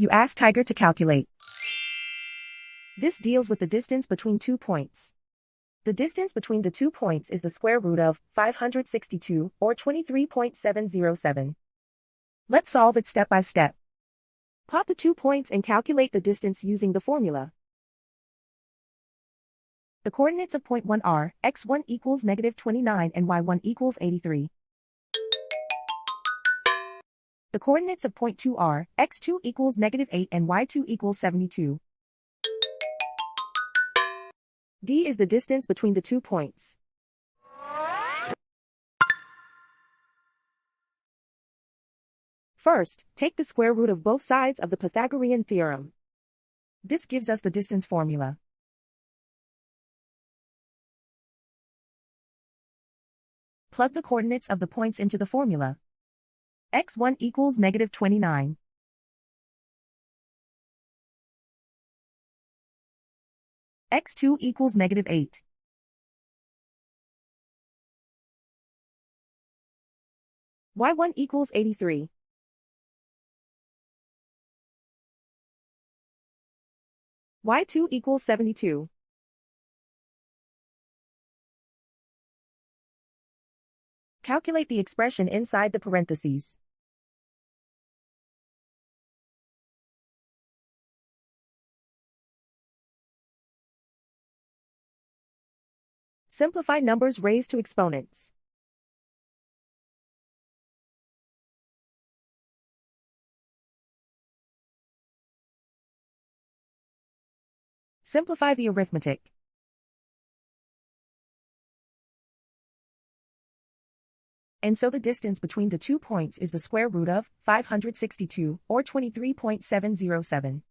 You ask Tiger to calculate. This deals with the distance between 2 points. The distance between the 2 points is the square root of 562, or 23.707. Let's solve it step by step. Plot the 2 points and calculate the distance using the formula. The coordinates of point 1 are x1 equals -29 and y1 equals 83. The coordinates of point 2 are x2 equals -8 and y2 equals 72. D is the distance between the 2 points. First, take the square root of both sides of the Pythagorean theorem. This gives us the distance formula. Plug the coordinates of the points into the formula. x1 equals -29. x2 equals -8. y1 equals 83. y2 equals 72. Calculate the expression inside the parentheses. Simplify numbers raised to exponents. Simplify the arithmetic. And so the distance between the 2 points is the square root of 562, or 23.707.